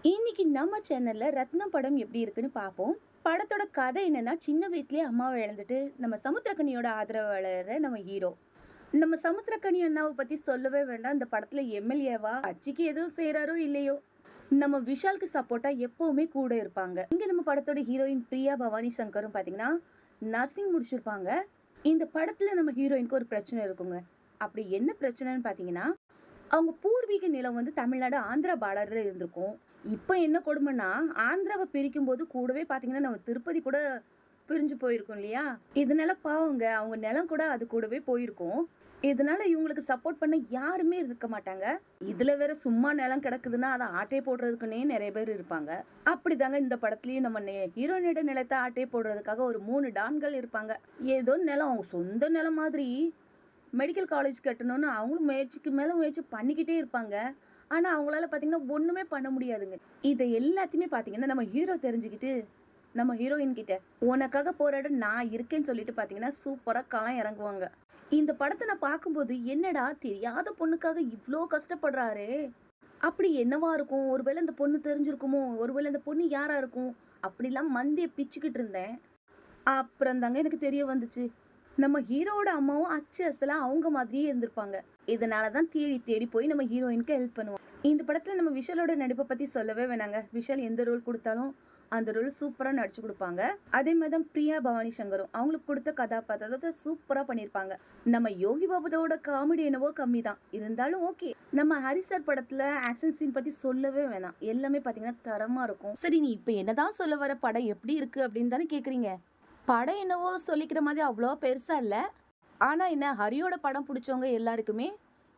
இன்னைக்கு நம்ம சேனல்ல ரத்னம் படம் எப்படி இருக்குன்னு பார்ப்போம். படத்தோட கதை என்னன்னா, சின்ன வயசுலயே அம்மாவை இழந்துட்டு நம்ம சமுத்திரக்கனியோட ஆதரவாளர் நம்ம ஹீரோ. நம்ம சமுத்திரக்கனி அண்ணாவை பத்தி சொல்லவே வேண்டாம். இந்த படத்துல எம்எல்ஏவா கட்சிக்கு எதுவும் செய்யறாரோ இல்லையோ, நம்ம விஷாலுக்கு சப்போர்ட்டா எப்பவுமே கூட இருப்பாங்க. இங்க நம்ம படத்தோட ஹீரோயின் பிரியா பவானி சங்கரும் பாத்தீங்கன்னா நர்சிங் முடிச்சிருப்பாங்க. இந்த படத்துல நம்ம ஹீரோயினுக்கு ஒரு பிரச்சனை இருக்குங்க. அப்படி என்ன பிரச்சனைன்னு பாத்தீங்கன்னா, அவங்க பூர்வீக நிலம் வந்து தமிழ்நாடு ஆந்திரா பார்டர்ல இருந்திருக்கும். இப்போ என்ன கொடுமைன்னா, ஆந்திராவை பிரிக்கும் போது கூடவே பாத்தீங்கன்னா நம்ம திருப்பதி கூட பிரிஞ்சு போயிருக்கோம் இல்லையா? இதனால பாவங்க அவங்க நிலம் கூட அது கூடவே போயிருக்கும். இதனால இவங்களுக்கு சப்போர்ட் பண்ண யாருமே இருக்க மாட்டாங்க. இதுல வேற சும்மா நிலம் கிடக்குதுன்னா அதை ஆட்டை போடுறதுக்குன்னே நிறைய பேர் இருப்பாங்க. அப்படிதாங்க இந்த படத்துலயும் நம்ம ஹீரோயினோட நிலத்தை ஆட்டை போடுறதுக்காக ஒரு 3 டான்கள் இருப்பாங்க. ஏதோ நிலம் அவங்க சொந்த நிலம் மாதிரி மெடிக்கல் காலேஜ் கட்டணும்னு அவங்களும் முயற்சிக்கு மேல முயற்சி பண்ணிக்கிட்டே இருப்பாங்க. ஆனா அவங்களால பாத்தீங்கன்னா ஒண்ணுமே பண்ண முடியாதுங்க. இதை எல்லாத்தையுமே பாத்தீங்கன்னா நம்ம ஹீரோ தெரிஞ்சுக்கிட்டு நம்ம ஹீரோயின் கிட்ட உனக்காக போராட நான் இருக்கேன்னு சொல்லிட்டு பாத்தீங்கன்னா சூப்பரா களம் இறங்குவாங்க. இந்த படத்தை நான் பார்க்கும்போது என்னடா தெரியாத பொண்ணுக்காக இவ்வளோ கஷ்டப்படுறாரே, அப்படி என்னவா இருக்கும், ஒருவேளை இந்த பொண்ணு தெரிஞ்சிருக்குமோ, ஒருவேளை இந்த பொண்ணு யாரா இருக்கும், அப்படிலாம் மந்திய பிச்சுக்கிட்டு இருந்தேன். அப்புறம் தாங்க எனக்கு தெரிய வந்துச்சு, நம்ம ஹீரோவோட அம்மாவும் அச்சு அசலா அவங்க மாதிரியே இருந்திருப்பாங்க. இதனாலதான் தேடி தேடி போய் நம்ம ஹீரோயினுக்கு ஹெல்ப் பண்ணுவோம். இந்த படத்துல நம்ம விஷாலோட நடிப்பை பத்தி சொல்லவே வேணாங்க. விஷால் எந்த ரோல் கொடுத்தாலும் அந்த ரோல் சூப்பரா நடிச்சு கொடுப்பாங்க. அதே மாதிரிதான் பிரியா பவானி சங்கரும் அவங்களுக்கு கொடுத்த கதாபாத்திரத்தை சூப்பரா பண்ணிருப்பாங்க. நம்ம யோகி பாபுவோட காமெடி என்னவோ கம்மி தான் இருந்தாலும் ஓகே. நம்ம ஹரிசர் படத்துல ஆக்ஷன் சீன் பத்தி சொல்லவே வேணாம். எல்லாமே பாத்தீங்கன்னா தரமா இருக்கும். சரி, நீ இப்ப என்னதான் சொல்ல வர, படம் எப்படி இருக்கு அப்படின்னு தானே கேக்குறீங்க. படம் என்னவோ சொல்லிக்கிற மாதிரி அவ்வளோ பெருசா இல்லை. ஆனா என்ன, ஹரியோட படம் பிடிச்சவங்க எல்லாருக்குமே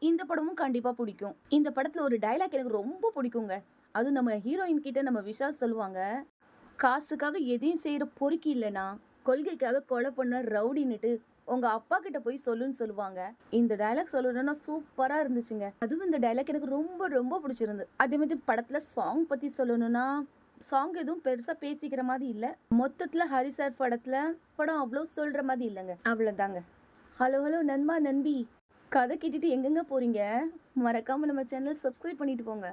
இந்த படமும் கண்டிப்பா பிடிக்கும். இந்த படத்துல ஒரு டைலாக் எனக்கு ரொம்ப பிடிக்குங்க. அது நம்ம ஹீரோயின் கிட்ட நம்ம விஷால் சொல்லுவாங்க, காசுக்காக எதையும் செய்யற பொறுக்கி இல்லைனா கொள்கைக்காக கொலை பண்ண ரவுடின்னுட்டு உங்க அப்பா கிட்ட போய் சொல்லுன்னு சொல்லுவாங்க. இந்த டைலாக் சொல்லணும்னா சூப்பரா இருந்துச்சுங்க. அதுவும் இந்த டைலாக் எனக்கு ரொம்ப ரொம்ப பிடிச்சிருந்து. அதே மாதிரி படத்துல சாங் பத்தி சொல்லணும்னா, சாங் எதுவும் பெருசா பேசிக்கிற மாதிரி இல்ல. மொத்தத்துல ஹரி சார் படத்துல படம் அவ்வளவு சொல்ற மாதிரி இல்லைங்க. அவ்வளவுதாங்க. ஹலோ ஹலோ நண்பா நண்பி, கதை கேட்டுட்டு எங்கெங்க போறீங்க? மறக்காம நம்ம சேனல் சப்ஸ்கிரைப் பண்ணிட்டு போங்க.